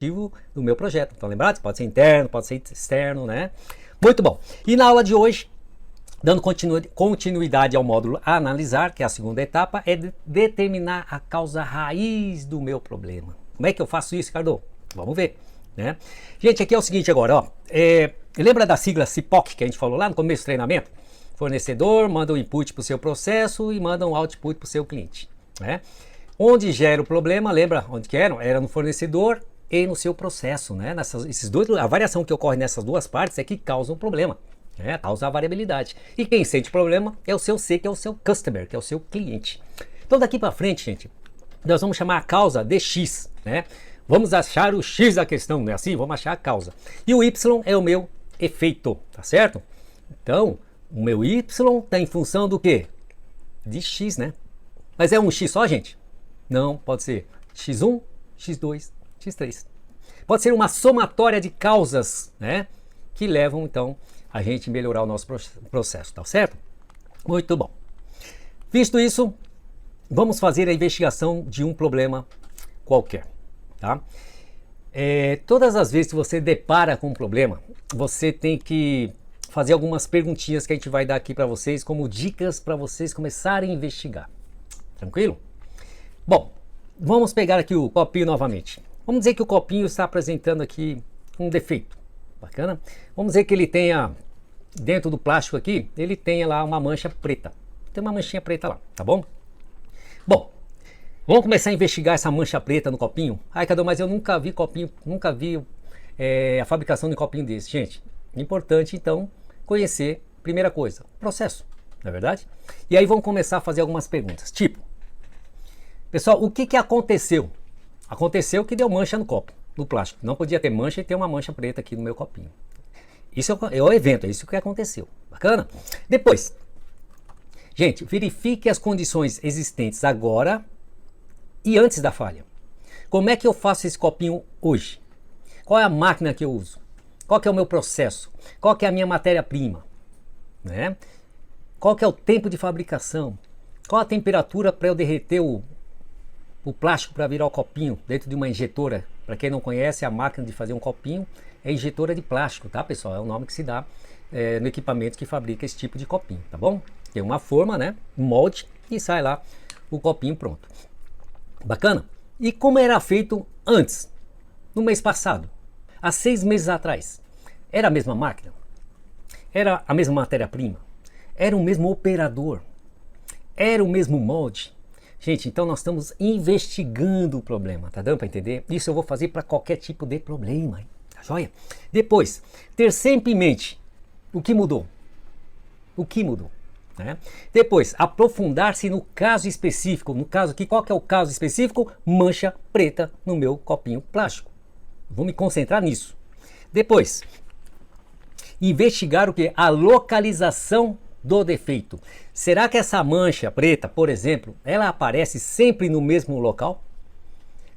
do meu projeto. Então, lembrado? Pode ser interno, pode ser externo, né? Muito bom. E na aula de hoje, dando continuidade ao módulo analisar, que é a segunda etapa, é determinar a causa raiz do meu problema. Como é que eu faço isso, Ricardo? Vamos ver, né? Gente, aqui é o seguinte agora, ó. Lembra da sigla CIPOC que a gente falou lá no começo do treinamento? Fornecedor manda um input para o seu processo e manda um output para o seu cliente, né? Onde gera o problema, lembra onde que era? Era no fornecedor e no seu processo, né? A variação que ocorre nessas duas partes é que causa um problema, né? Causa a variabilidade. E quem sente problema é o seu C, que é o seu customer, que é o seu cliente. Então daqui para frente, gente, nós vamos chamar a causa de X, né? Vamos achar o X da questão, não é assim? Vamos achar a causa. E o Y é o meu efeito, tá certo? Então, o meu Y está em função do quê? De X, né? Mas é um X só, gente? Não, pode ser X1, X2, X3. Pode ser uma somatória de causas, né? Que levam, então, a gente melhorar o nosso processo, tá certo? Muito bom. Visto isso, vamos fazer a investigação de um problema qualquer, tá? Todas as vezes que você depara com um problema, você tem que fazer algumas perguntinhas que a gente vai dar aqui para vocês como dicas para vocês começarem a investigar. Tranquilo? Bom, vamos pegar aqui o copinho novamente. Vamos dizer que o copinho está apresentando aqui um defeito. Bacana? Vamos dizer que ele tenha, dentro do plástico aqui, ele tenha lá uma mancha preta. Tem uma manchinha preta lá, tá bom? Bom, vamos começar a investigar essa mancha preta no copinho? Ai, Cadu, mas eu nunca vi copinho, nunca vi a fabricação de um copinho desse. Gente, importante então conhecer, primeira coisa, o processo, não é verdade? E aí vamos começar a fazer algumas perguntas, tipo, pessoal, o que aconteceu? Aconteceu que deu mancha no copo, no plástico. Não podia ter mancha e ter uma mancha preta aqui no meu copinho. Isso é o evento, é isso que aconteceu. Bacana? Depois, gente, verifique as condições existentes agora e antes da falha. Como é que eu faço esse copinho hoje? Qual é a máquina que eu uso? Qual que é o meu processo? Qual que é a minha matéria-prima? Né? Qual que é o tempo de fabricação? Qual a temperatura para eu derreter o plástico para virar o copinho dentro de uma injetora? Para quem não conhece, a máquina de fazer um copinho é injetora de plástico, tá, pessoal? É o nome que se dá no equipamento que fabrica esse tipo de copinho, tá bom? Tem uma forma, né? Um molde e sai lá o copinho pronto. Bacana? E como era feito antes? No mês passado? Há 6 meses atrás? Era a mesma máquina? Era a mesma matéria-prima? Era o mesmo operador? Era o mesmo molde? Gente, então nós estamos investigando o problema, tá dando para entender? Isso eu vou fazer para qualquer tipo de problema, hein? Tá joia? Depois, ter sempre em mente o que mudou. O que mudou, né? Depois, aprofundar-se no caso específico. No caso aqui, qual que é o caso específico? Mancha preta no meu copinho plástico. Vou me concentrar nisso. Depois, investigar o que? A localização do defeito. Será que essa mancha preta, por exemplo, ela aparece sempre no mesmo local?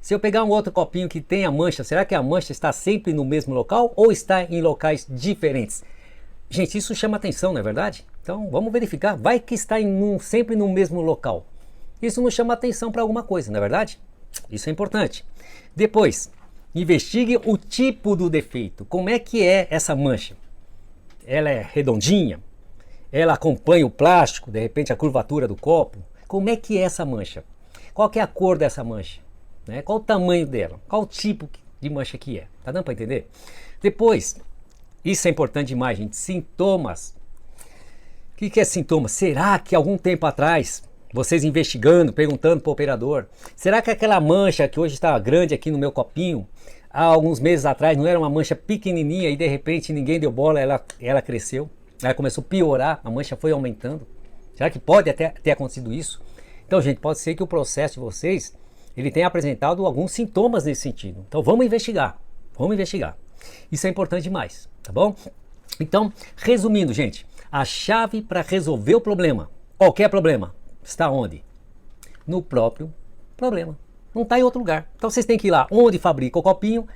Se eu pegar um outro copinho que tem a mancha, será que a mancha está sempre no mesmo local ou está em locais diferentes? Gente, isso chama atenção, não é verdade? Então vamos verificar. Vai que está sempre no mesmo local. Isso nos chama atenção para alguma coisa, não é verdade? Isso é importante. Depois, investigue o tipo do defeito. Como é que é essa mancha? Ela é redondinha? Ela acompanha o plástico, de repente a curvatura do copo? Como é que é essa mancha? Qual que é a cor dessa mancha? Né? Qual o tamanho dela? Qual o tipo de mancha que é? Tá dando para entender? Depois, isso é importante demais, gente, sintomas. O que é sintoma? Será que algum tempo atrás, vocês investigando, perguntando para o operador, será que aquela mancha que hoje está grande aqui no meu copinho, há alguns meses atrás não era uma mancha pequenininha e de repente ninguém deu bola, ela cresceu? Ela começou a piorar, a mancha foi aumentando. Será que pode até ter acontecido isso? Então, gente, pode ser que o processo de vocês ele tenha apresentado alguns sintomas nesse sentido. Então, vamos investigar. Vamos investigar. Isso é importante demais, tá bom? Então, resumindo, gente, a chave para resolver o problema, qualquer problema, está onde? No próprio problema. Não está em outro lugar. Então, vocês têm que ir lá onde fabrica o copinho,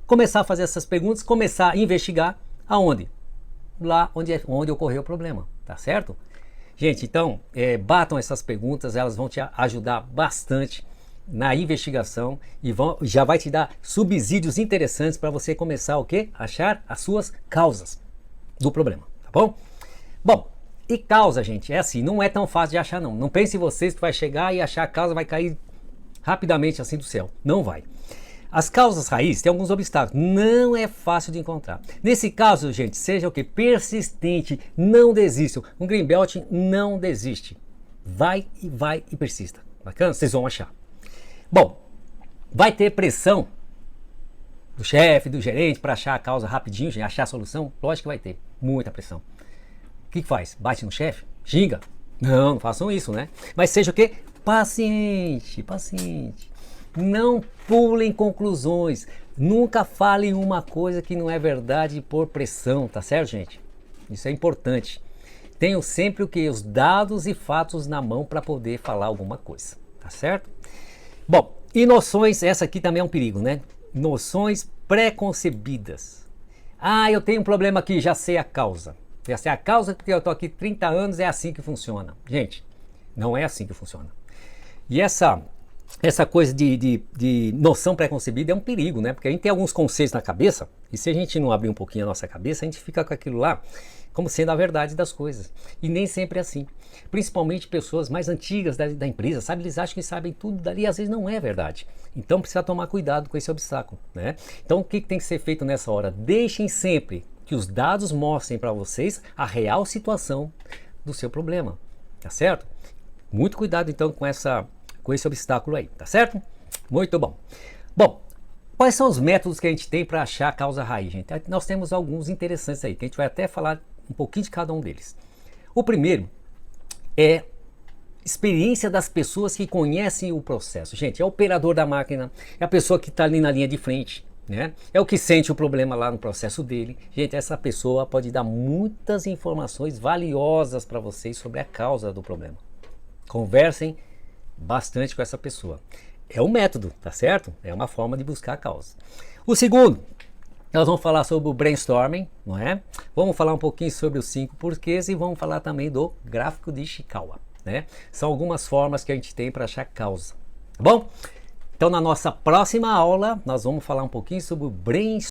começar a fazer essas perguntas, começar a investigar aonde? Lá onde ocorreu o problema, tá certo? Gente, então, batam essas perguntas, elas vão te ajudar bastante na investigação e já vai te dar subsídios interessantes para você começar o quê? Achar as suas causas do problema, tá bom? Bom, e causa, gente, é assim, não é tão fácil de achar não. Não pense em vocês que vai chegar e achar a causa vai cair rapidamente assim do céu. Não vai. As causas raiz têm alguns obstáculos, não é fácil de encontrar. Nesse caso, gente, seja o que? Persistente, não desistam. Um Greenbelt não desiste. Vai e persista. Bacana? Vocês vão achar. Bom, vai ter pressão do chefe, do gerente para achar a causa rapidinho, gente, achar a solução? Lógico que vai ter, muita pressão. O que faz? Bate no chefe? Xinga? Não façam isso, né? Mas seja o quê? Paciente, paciente. Não pulem conclusões. Nunca falem uma coisa que não é verdade por pressão, tá certo, gente? Isso é importante. Tenham sempre o que? Os dados e fatos na mão para poder falar alguma coisa, tá certo? Bom, e noções, essa aqui também é um perigo, né? Noções pré-concebidas. Ah, eu tenho um problema aqui, já sei a causa. Já sei a causa porque eu tô aqui 30 anos, é assim que funciona. Gente, não é assim que funciona. E essa coisa de noção pré-concebida é um perigo, né? Porque a gente tem alguns conceitos na cabeça, e se a gente não abrir um pouquinho a nossa cabeça, a gente fica com aquilo lá como sendo a verdade das coisas. E nem sempre é assim. Principalmente pessoas mais antigas da empresa, sabe? Eles acham que sabem tudo dali, e às vezes não é verdade. Então precisa tomar cuidado com esse obstáculo, né? Então o que tem que ser feito nessa hora? Deixem sempre que os dados mostrem para vocês a real situação do seu problema, tá certo? Muito cuidado então com esse obstáculo aí, tá certo? Muito bom. Bom, quais são os métodos que a gente tem para achar a causa raiz, gente? Nós temos alguns interessantes aí, que a gente vai até falar um pouquinho de cada um deles. O primeiro é experiência das pessoas que conhecem o processo. Gente, é o operador da máquina, é a pessoa que está ali na linha de frente, né? É o que sente o problema lá no processo dele. Gente, essa pessoa pode dar muitas informações valiosas para vocês sobre a causa do problema. Conversem bastante com essa pessoa. É um método, tá certo? É uma forma de buscar a causa. O segundo, nós vamos falar sobre o brainstorming, não é? Vamos falar um pouquinho sobre os 5 porquês e vamos falar também do gráfico de Ishikawa, né? São algumas formas que a gente tem para achar causa, tá bom? Então na nossa próxima aula nós vamos falar um pouquinho sobre o brainstorming.